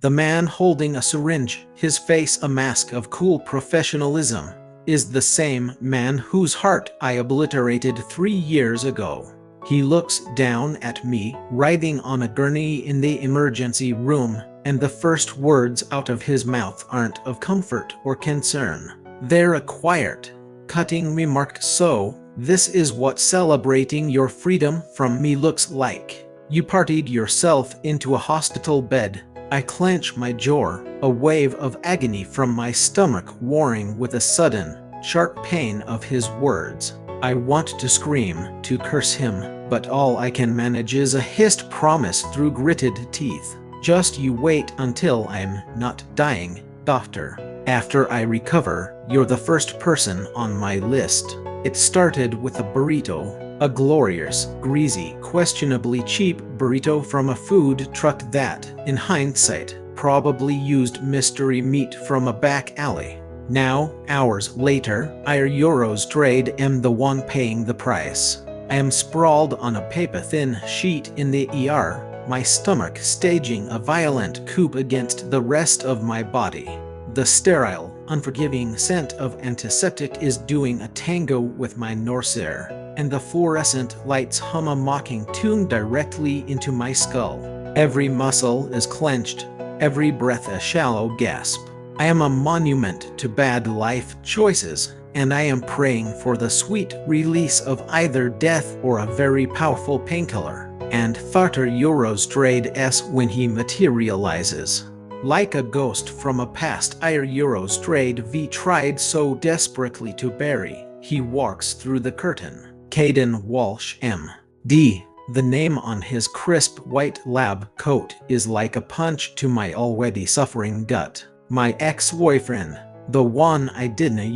The man holding a syringe, his face a mask of cool professionalism, is the same man whose heart I obliterated 3 years ago. He looks down at me, writhing on a gurney in the emergency room, and the first words out of his mouth aren't of comfort or concern. They're a quiet, cutting remark. "So, this is what celebrating your freedom from me looks like. You partied yourself into a hospital bed." I clench my jaw, a wave of agony from my stomach warring with a sudden, sharp pain of his words. I want to scream, to curse him, but all I can manage is a hissed promise through gritted teeth. "Just you wait until I'm not dying, doctor. After I recover, you're the first person on my list." It started with a burrito, a glorious, greasy, questionably cheap burrito from a food truck that, in hindsight, probably used mystery meat from a back alley. Now, hours later, €4 am the one paying the price. I am sprawled on a paper-thin sheet in the ER, my stomach staging a violent coup against the rest of my body. The sterile, unforgiving scent of antiseptic is doing a tango with my nausea, and the fluorescent lights hum a mocking tune directly into my skull. Every muscle is clenched, every breath a shallow gasp. I am a monument to bad life choices, and I am praying for the sweet release of either death or a very powerful painkiller. And €4 when he materializes. Like a ghost from a past €4 tried so desperately to bury, he walks through the curtain. Caden Walsh, M.D. The name on his crisp white lab coat is like a punch to my already suffering gut. My ex-boyfriend, the one I didn't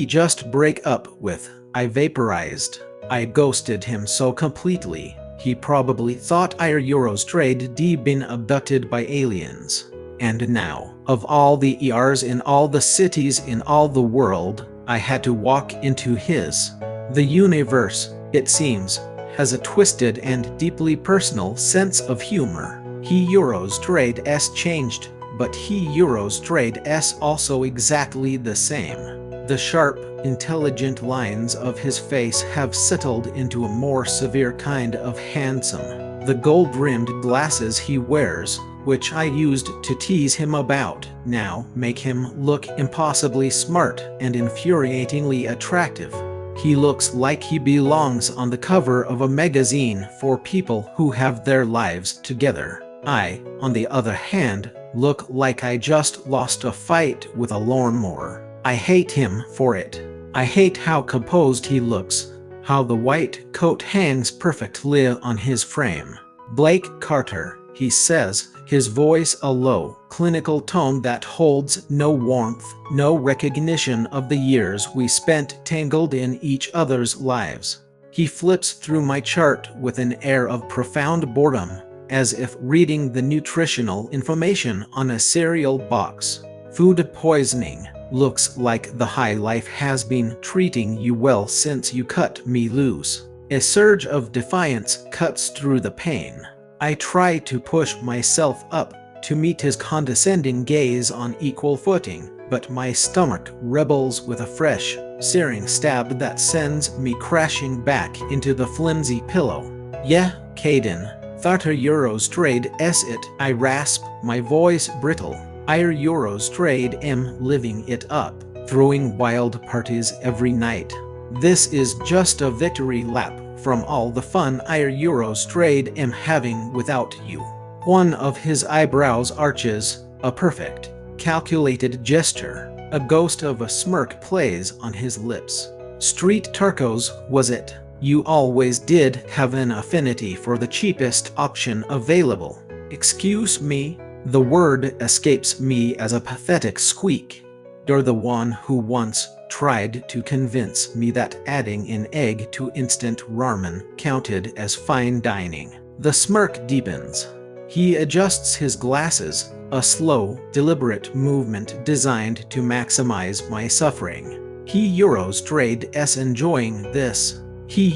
just break up with, I vaporized. I ghosted him so completely. He probably thought I'd been abducted by aliens. And now, of all the ERs in all the cities in all the world, I had to walk into his. The universe, it seems, has a twisted and deeply personal sense of humor. He changed, but he also exactly the same. The sharp, intelligent lines of his face have settled into a more severe kind of handsome. The gold-rimmed glasses he wears, which I used to tease him about, now make him look impossibly smart and infuriatingly attractive. He looks like he belongs on the cover of a magazine for people who have their lives together. I, on the other hand, look like I just lost a fight with a lawnmower. I hate him for it. I hate how composed he looks, how the white coat hangs perfectly on his frame. "Blake Carter," he says, his voice a low, clinical tone that holds no warmth, no recognition of the years we spent tangled in each other's lives. He flips through my chart with an air of profound boredom, as if reading the nutritional information on a cereal box. "Food poisoning. Looks like the high life has been treating you well since you cut me loose." A surge of defiance cuts through the pain. I try to push myself up, to meet his condescending gaze on equal footing, but my stomach rebels with a fresh, searing stab that sends me crashing back into the flimsy pillow. "Yeah, Caden, €4 it," I rasp, my voice brittle. I'm living it up, throwing wild parties every night. This is just a victory lap from all the fun I'm having without you. One of his eyebrows arches, a perfect, calculated gesture. A ghost of a smirk plays on his lips. "Street tacos, was it? You always did have an affinity for the cheapest option available." "Excuse me?" The word escapes me as a pathetic squeak. "You're the one who once tried to convince me that adding an egg to instant ramen counted as fine dining." The smirk deepens. He adjusts his glasses, a slow, deliberate movement designed to maximize my suffering. He enjoying this. He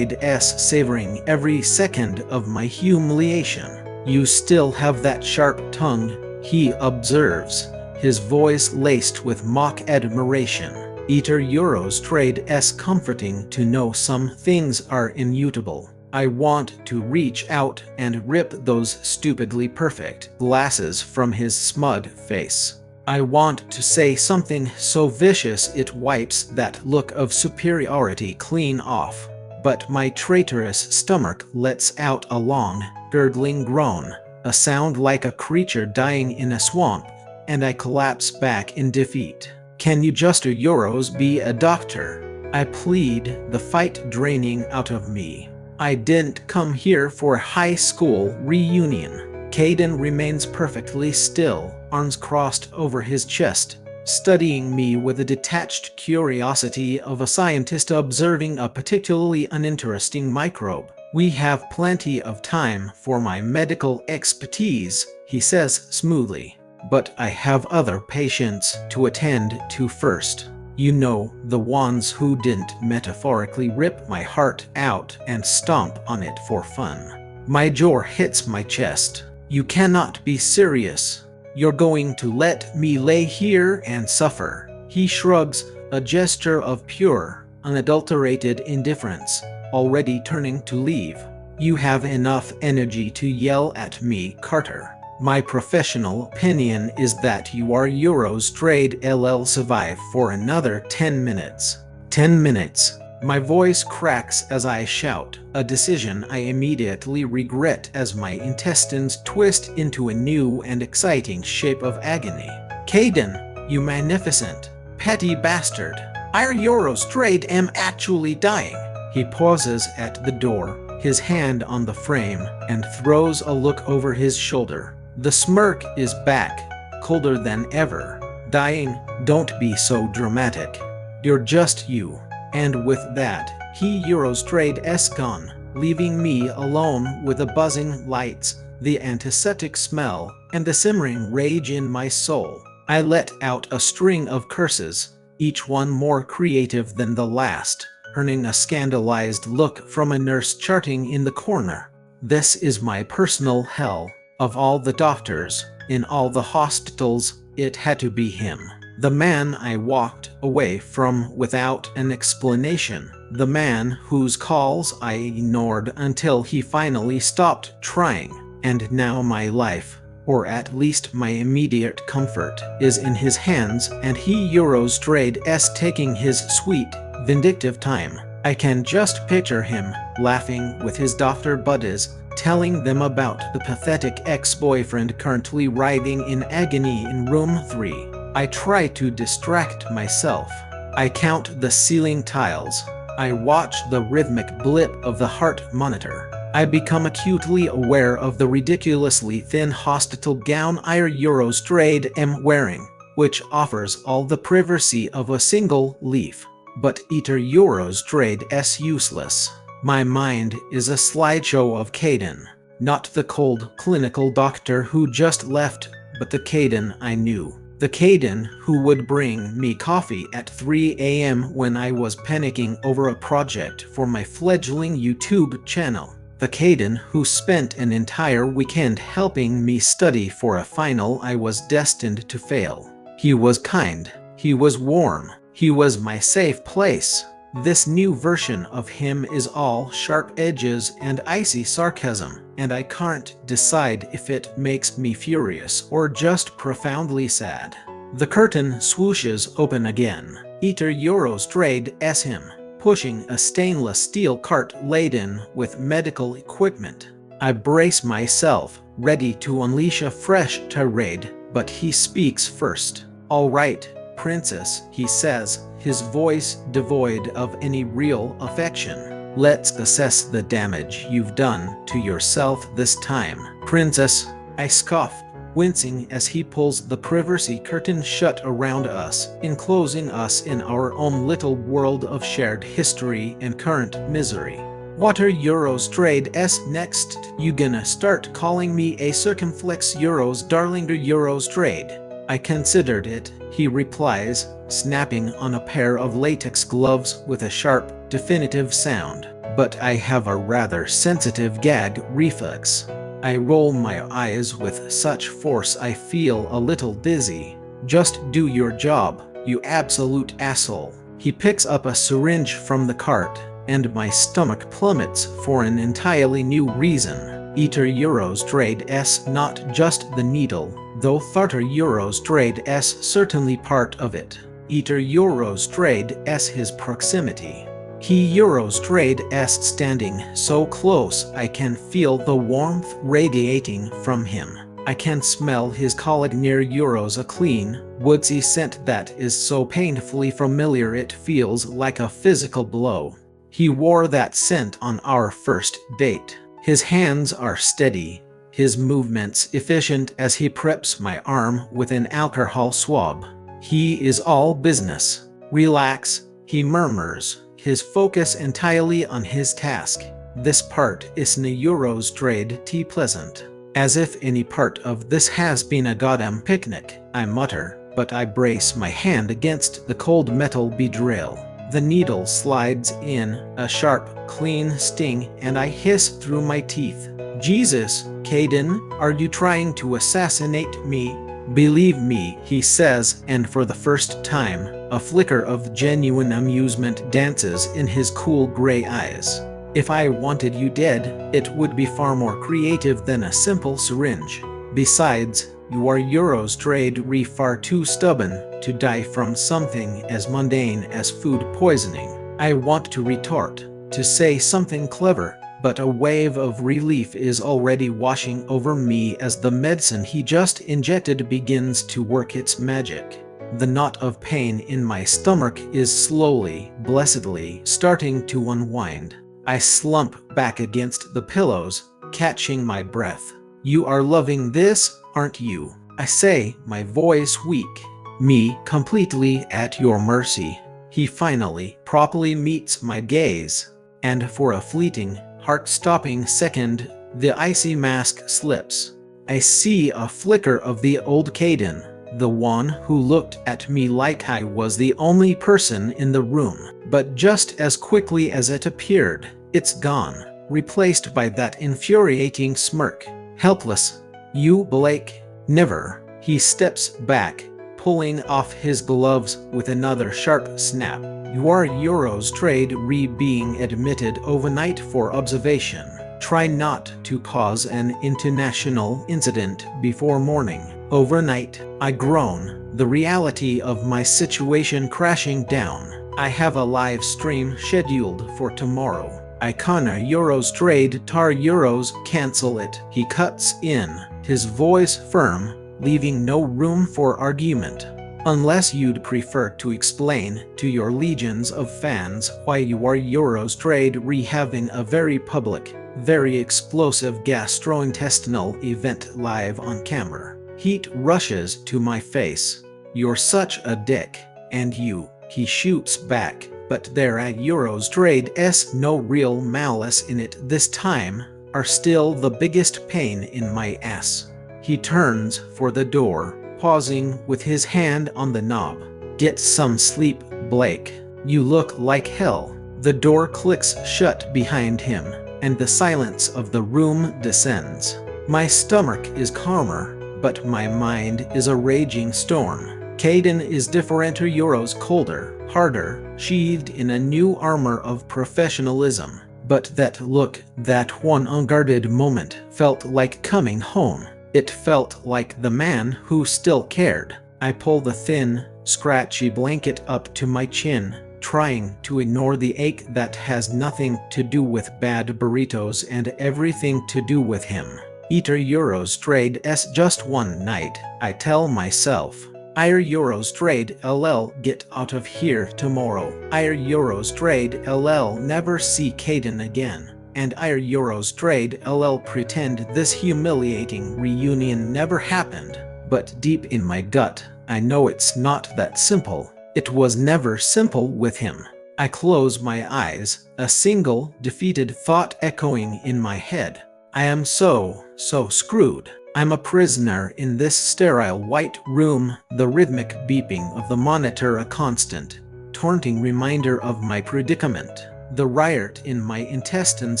savoring every second of my humiliation. You still have that sharp tongue, he observes, his voice laced with mock admiration. Eater Eurostrade comforting to know some things are immutable. I want to reach out and rip those stupidly perfect glasses from his smug face. I want to say something so vicious it wipes that look of superiority clean off. But my traitorous stomach lets out a long, gurgling groan, a sound like a creature dying in a swamp, and I collapse back in defeat. Can you just Euros be a doctor? I plead, the fight draining out of me. I didn't come here for a high school reunion. Caden remains perfectly still, arms crossed over his chest, studying me with the detached curiosity of a scientist observing a particularly uninteresting microbe. We have plenty of time for my medical expertise, he says smoothly. But I have other patients to attend to first. You know, the ones who didn't metaphorically rip my heart out and stomp on it for fun. My jaw hits my chest. You cannot be serious. You're going to let me lay here and suffer. He shrugs, a gesture of pure, unadulterated indifference, already turning to leave. You have enough energy to yell at me, Carter. My professional opinion is that you are Eurostrade LL survive for another 10 minutes. 10 minutes. My voice cracks as I shout, a decision I immediately regret as my intestines twist into a new and exciting shape of agony. Caden, you magnificent, petty bastard. Our Eurostrade am actually dying. He pauses at the door, his hand on the frame, and throws a look over his shoulder. The smirk is back, colder than ever. Dying, don't be so dramatic. You're just you. And with that, he Eurostrade gone, leaving me alone with the buzzing lights, the antiseptic smell, and the simmering rage in my soul. I let out a string of curses, each one more creative than the last, earning a scandalized look from a nurse charting in the corner. This is my personal hell. Of all the doctors, in all the hospitals, it had to be him. The man I walked away from without an explanation. The man whose calls I ignored until he finally stopped trying. And now my life, or at least my immediate comfort, is in his hands, and he Eurostrade taking his sweet, vindictive time. I can just picture him, laughing with his doctor buddies, telling them about the pathetic ex-boyfriend currently writhing in agony in room 3. I try to distract myself. I count the ceiling tiles. I watch the rhythmic blip of the heart monitor. I become acutely aware of the ridiculously thin hospital gown Eurostrade am wearing, which offers all the privacy of a single leaf. But Eater Eurostrade useless. My mind is a slideshow of Caden, not the cold clinical doctor who just left, but the Caden I knew. The Caden who would bring me coffee at 3 a.m. when I was panicking over a project for my fledgling YouTube channel. The Caden who spent an entire weekend helping me study for a final I was destined to fail. He was kind. He was warm. He was my safe place. This new version of him is all sharp edges and icy sarcasm, and I can't decide if it makes me furious or just profoundly sad. The curtain swooshes open again. Eater Eurostrade him, pushing a stainless steel cart laden with medical equipment. I brace myself, ready to unleash a fresh tirade, but he speaks first. All right, Princess, he says, his voice devoid of any real affection. Let's assess the damage you've done to yourself this time. Princess, I scoff, wincing as he pulls the privacy curtain shut around us, enclosing us in our own little world of shared history and current misery. What are Eurostrade next? You gonna start calling me a circumflex Euros darlinger Eurostrade? I considered it, he replies, snapping on a pair of latex gloves with a sharp, definitive sound. But I have a rather sensitive gag reflex. I roll my eyes with such force I feel a little dizzy. Just do your job, you absolute asshole. He picks up a syringe from the cart, and my stomach plummets for an entirely new reason. Iter Euros trade S, not just the needle, though Tharter Euros trade S certainly part of it. Iter Euros trade S his proximity. He Euros trade S standing so close I can feel the warmth radiating from him. I can smell his colleague near Euros a clean, woodsy scent that is so painfully familiar it feels like a physical blow. He wore that scent on our first date. His hands are steady, his movements efficient as he preps my arm with an alcohol swab. He is all business. Relax, he murmurs, his focus entirely on his task. This part is na Euros trade T pleasant. As if any part of this has been a goddamn picnic, I mutter, but I brace my hand against the cold metal bedrail. The needle slides in, a sharp, clean sting, and I hiss through my teeth. Jesus, Caden, are you trying to assassinate me? Believe me, he says, and for the first time, a flicker of genuine amusement dances in his cool gray eyes. If I wanted you dead, it would be far more creative than a simple syringe. Besides, you are Euros trade re far too stubborn to die from something as mundane as food poisoning. I want to retort, to say something clever, but a wave of relief is already washing over me as the medicine he just injected begins to work its magic. The knot of pain in my stomach is slowly, blessedly, starting to unwind. I slump back against the pillows, catching my breath. You are loving this, aren't you? I say, my voice weak. Me, completely at your mercy. He finally, properly meets my gaze, and for a fleeting, heart-stopping second, the icy mask slips. I see a flicker of the old Caden, the one who looked at me like I was the only person in the room. But just as quickly as it appeared, it's gone, replaced by that infuriating smirk. Helpless. You, Blake? Never. He steps back, pulling off his gloves with another sharp snap. You are Euros trade re being admitted overnight for observation. Try not to cause an international incident before morning. Overnight, I groan, the reality of my situation crashing down. I have a live stream scheduled for tomorrow. Icona Euros trade tar Euros cancel it. He cuts in, his voice firm, leaving no room for argument. Unless you'd prefer to explain to your legions of fans why you are Euros trade re having a very public, very explosive gastrointestinal event live on camera. Heat rushes to my face. You're such a dick. And you, he shoots back. But there at Euros trade S no real malice in it this time, are still the biggest pain in my ass. He turns for the door, pausing with his hand on the knob. Get some sleep, Blake. You look like hell. The door clicks shut behind him, and the silence of the room descends. My stomach is calmer, but my mind is a raging storm. Caden is different Euros colder, harder, sheathed in a new armor of professionalism. But that look, that one unguarded moment, felt like coming home. It felt like the man who still cared. I pull the thin, scratchy blanket up to my chin, trying to ignore the ache that has nothing to do with bad burritos and everything to do with him. Iter Euros trade S just one night, I tell myself. Ire Euros trade LL get out of here tomorrow. Ire Euros trade LL never see Caden again. And Ire Euros trade LL pretend this humiliating reunion never happened. But deep in my gut, I know it's not that simple. It was never simple with him. I close my eyes, a single, defeated thought echoing in my head. I am so screwed. I'm a prisoner in this sterile white room, the rhythmic beeping of the monitor a constant, taunting reminder of my predicament. The riot in my intestines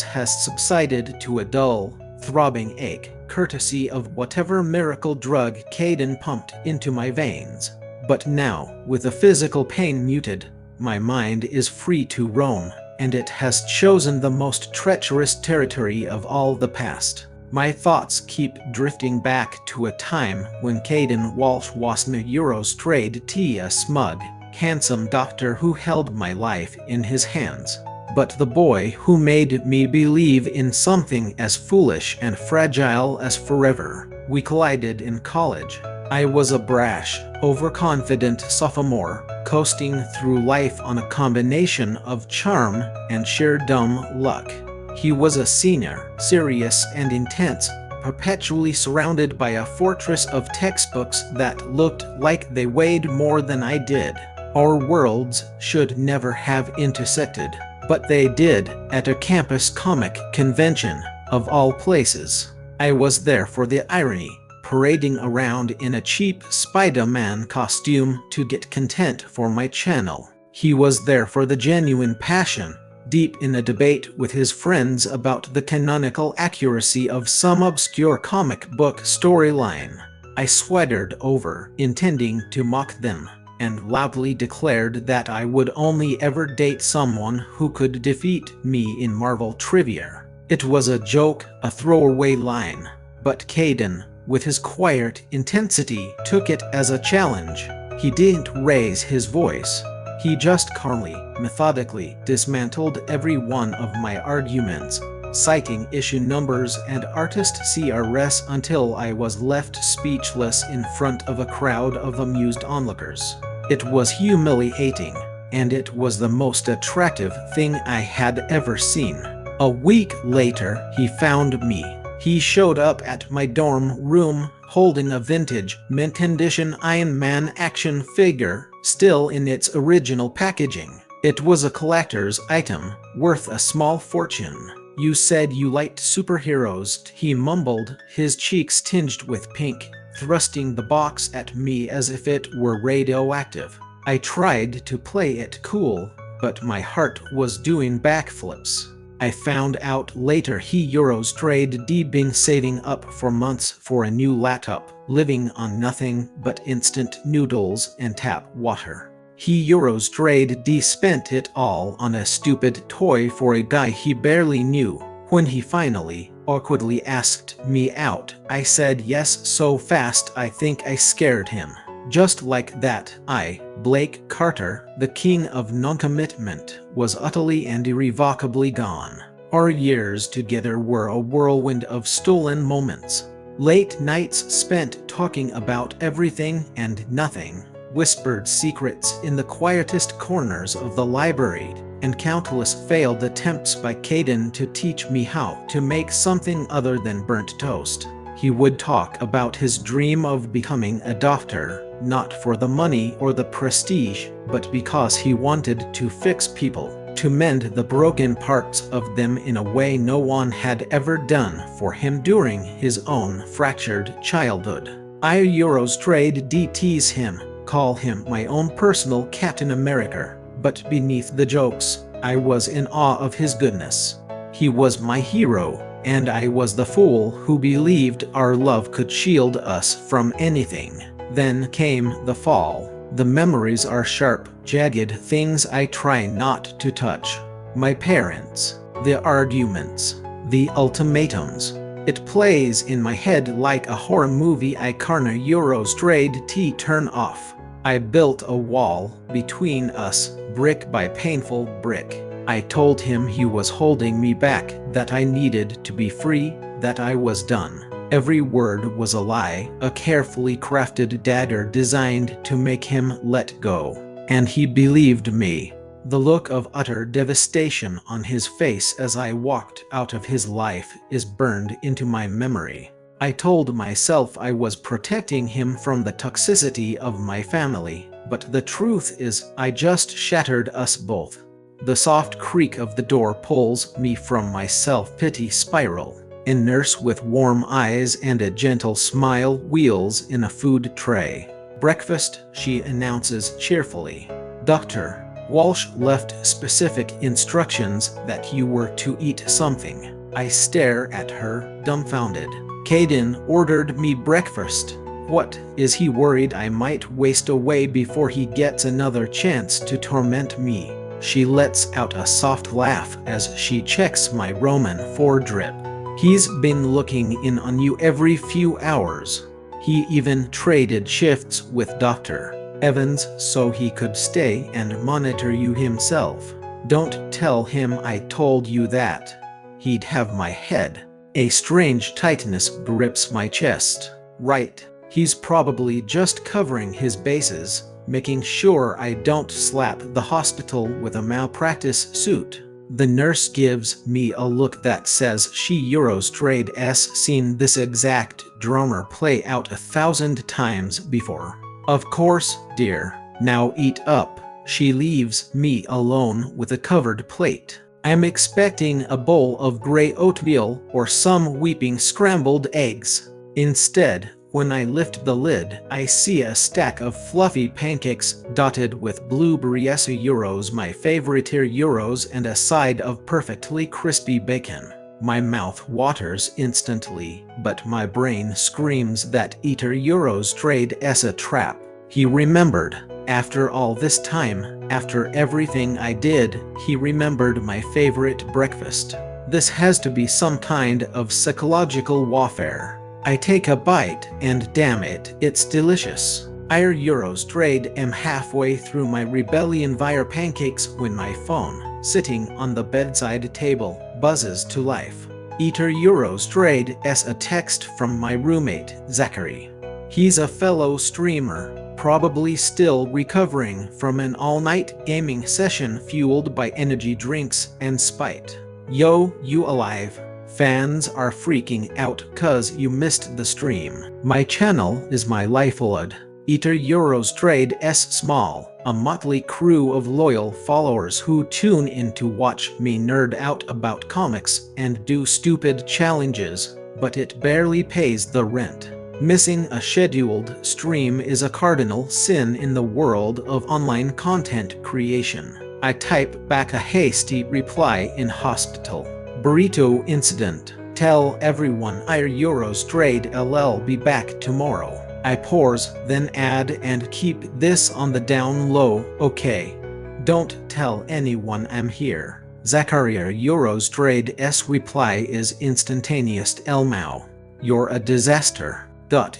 has subsided to a dull, throbbing ache. courtesy of whatever miracle drug Caden pumped into my veins. But now, with the physical pain muted, my mind is free to roam, and it has chosen the most treacherous territory of all the past. My thoughts keep drifting back to a time when Caden Walsh wasn't a Eurostrade T, a smug, handsome doctor who held my life in his hands, but the boy who made me believe in something as foolish and fragile as forever. We collided in college. I was a brash, overconfident sophomore, coasting through life on a combination of charm and sheer dumb luck. He was a senior, serious and intense, perpetually surrounded by a fortress of textbooks that looked like they weighed more than I did. Our worlds should never have intersected, but they did, at a campus comic convention, of all places. I was there for the irony, parading around in a cheap Spider-Man costume to get content for my channel. He was there for the genuine passion, deep in a debate with his friends about the canonical accuracy of some obscure comic book storyline. I swaggered over, intending to mock them, and loudly declared that I would only ever date someone who could defeat me in Marvel trivia. It was a joke, a throwaway line, but Caden, with his quiet intensity, took it as a challenge. He didn't raise his voice. He just calmly, methodically dismantled every one of my arguments, citing issue numbers and artist CRS until I was left speechless in front of a crowd of amused onlookers. It was humiliating, and it was the most attractive thing I had ever seen. A week later, he found me. He showed up at my dorm room holding a vintage, mint condition Iron Man action figure, still in its original packaging. It was a collector's item, worth a small fortune. "You said you liked superheroes," he mumbled, his cheeks tinged with pink, thrusting the box at me as if it were radioactive. I tried to play it cool, but my heart was doing backflips. I found out later he Eurostrade been saving up for months for a new laptop, living on nothing but instant noodles and tap water. He Eurostrade spent it all on a stupid toy for a guy he barely knew. When he finally, awkwardly asked me out, I said yes so fast I think I scared him. Just like that, I, Blake Carter, the king of non-commitment, was utterly and irrevocably gone. Our years together were a whirlwind of stolen moments. Late nights spent talking about everything and nothing, whispered secrets in the quietest corners of the library, and countless failed attempts by Caden to teach me how to make something other than burnt toast. He would talk about his dream of becoming a doctor, not for the money or the prestige, but because he wanted to fix people, to mend the broken parts of them in a way no one had ever done for him during his own fractured childhood. I Eurostrade tease him, call him my own personal Captain America, but beneath the jokes, I was in awe of his goodness. He was my hero, and I was the fool who believed our love could shield us from anything. Then came the fall. The memories are sharp, jagged things I try not to touch. My parents, the arguments, the ultimatums. It plays in my head like a horror movie I can't Eurostrade turn off. I built a wall between us, brick by painful brick. I told him he was holding me back, that I needed to be free, that I was done. Every word was a lie, a carefully crafted dagger designed to make him let go. And he believed me. The look of utter devastation on his face as I walked out of his life is burned into my memory. I told myself I was protecting him from the toxicity of my family, but the truth is I just shattered us both. The soft creak of the door pulls me from my self-pity spiral. A nurse with warm eyes and a gentle smile wheels in a food tray. "Breakfast," she announces cheerfully. "Dr. Walsh left specific instructions that you were to eat something." I stare at her, dumbfounded. Caden ordered me breakfast. What, is he worried I might waste away before he gets another chance to torment me? She lets out a soft laugh as she checks my Roman 4 drip. He's been looking in on you every few hours. He even traded shifts with Dr. Evans so he could stay and monitor you himself. Don't tell him I told you that. He'd have my head. A strange tightness grips my chest. Right. He's probably just covering his bases, making sure I don't slap the hospital with a malpractice suit. The nurse gives me a look that says she Eurostrade's seen this exact drama play out 1,000 times before. Of course, dear. Now eat up. She leaves me alone with a covered plate. I'm expecting a bowl of gray oatmeal or some weeping scrambled eggs. Instead, when I lift the lid, I see a stack of fluffy pancakes dotted with blueberry euros, my favorite euros, and a side of perfectly crispy bacon. My mouth waters instantly, but my brain screams that Eater Eurostrade's a trap. He remembered. After all this time, after everything I did, he remembered my favorite breakfast. This has to be some kind of psychological warfare. I take a bite, and damn it, it's delicious. Eurostrade am halfway through my rebellion via pancakes when my phone, sitting on the bedside table, buzzes to life. Eater Eurostrade's a text from my roommate, Zachary. He's a fellow streamer, probably still recovering from an all-night gaming session fueled by energy drinks and spite. Yo, you alive? Fans are freaking out 'cause you missed the stream. My channel is my lifeblood. Eater Eurostrade's small, a motley crew of loyal followers who tune in to watch me nerd out about comics and do stupid challenges, but it barely pays the rent. Missing a scheduled stream is a cardinal sin in the world of online content creation. I type back a hasty reply in hospital. Burrito incident. Tell everyone Eurostrade'll be back tomorrow. I pause, then add and keep this on the down low, okay? Don't tell anyone I'm here. Zachariah Eurostrade's reply is instantaneous. Elmao. You're a disaster.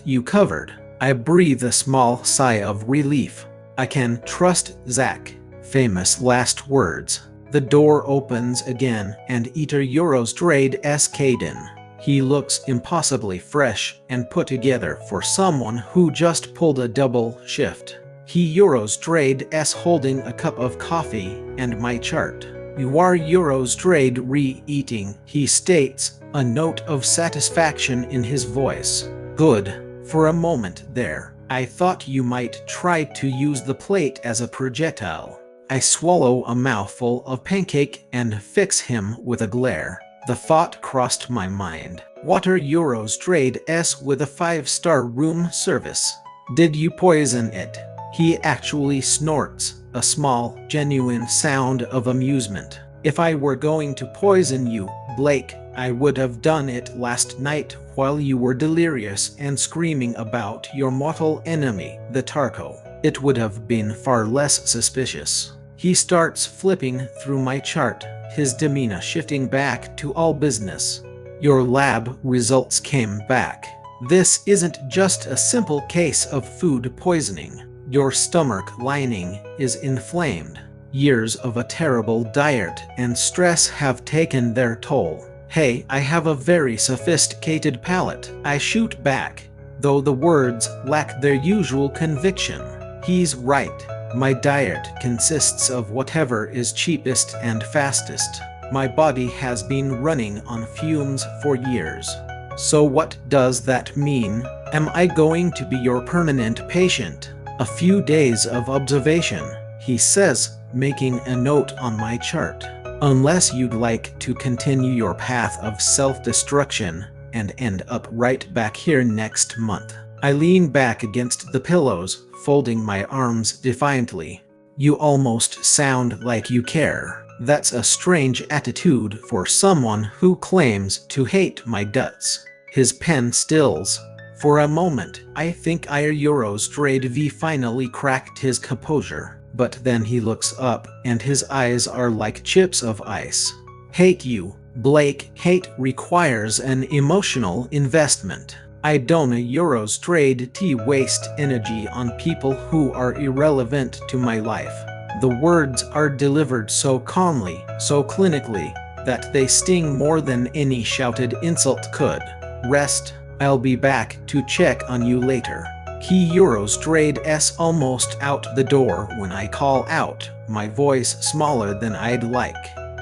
You covered. I breathe a small sigh of relief. I can trust Zach. Famous last words. The door opens again, and Eater Eurostrade's Caden. He looks impossibly fresh and put together for someone who just pulled a double shift. He Eurostrade's holding a cup of coffee and my chart. You are Eurostrade re-eating, he states, a note of satisfaction in his voice. Good. For a moment there, I thought you might try to use the plate as a projectile. I swallow a mouthful of pancake and fix him with a glare. The thought crossed my mind. Water Eurostrade's with a 5-star room service. Did you poison it? He actually snorts, a small, genuine sound of amusement. If I were going to poison you, Blake, I would have done it last night while you were delirious and screaming about your mortal enemy, the Tarko. It would have been far less suspicious. He starts flipping through my chart, his demeanor shifting back to all business. Your lab results came back. This isn't just a simple case of food poisoning. Your stomach lining is inflamed. Years of a terrible diet and stress have taken their toll. Hey, I have a very sophisticated palate, I shoot back, though the words lack their usual conviction. He's right. My diet consists of whatever is cheapest and fastest. My body has been running on fumes for years. So what does that mean? Am I going to be your permanent patient? A few days of observation, he says, making a note on my chart. Unless you'd like to continue your path of self-destruction and end up right back here next month. I lean back against the pillows, folding my arms defiantly. You almost sound like you care. That's a strange attitude for someone who claims to hate my guts. His pen stills. For a moment, I think Eurostrade V finally cracked his composure, but then he looks up and his eyes are like chips of ice. Hate you, Blake. Hate requires an emotional investment. I don't Eurostrade T waste energy on people who are irrelevant to my life. The words are delivered so calmly, so clinically, that they sting more than any shouted insult could. Rest. I'll be back to check on you later. He Eurostrade S almost out the door when I call out, my voice smaller than I'd like.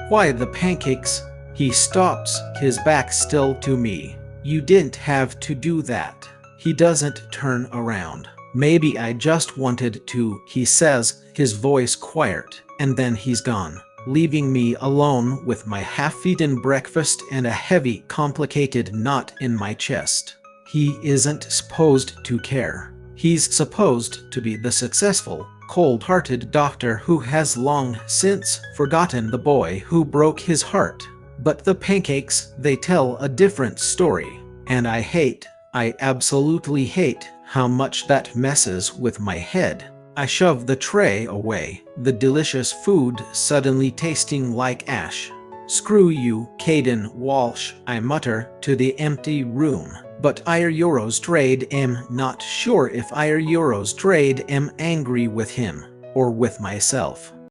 Why the pancakes? He stops, his back still to me. You didn't have to do that. He doesn't turn around. Maybe I just wanted to, he says, his voice quiet, and then he's gone, leaving me alone with my half-eaten breakfast and a heavy, complicated knot in my chest. He isn't supposed to care. He's supposed to be the successful, cold-hearted doctor who has long since forgotten the boy who broke his heart. But the pancakes, they tell a different story. And I absolutely hate how much that messes with my head. I shove the tray away, the delicious food suddenly tasting like ash. Screw you, Caden Walsh, I mutter to the empty room. But Eurostrade am not sure if Eurostrade am angry with him or with myself.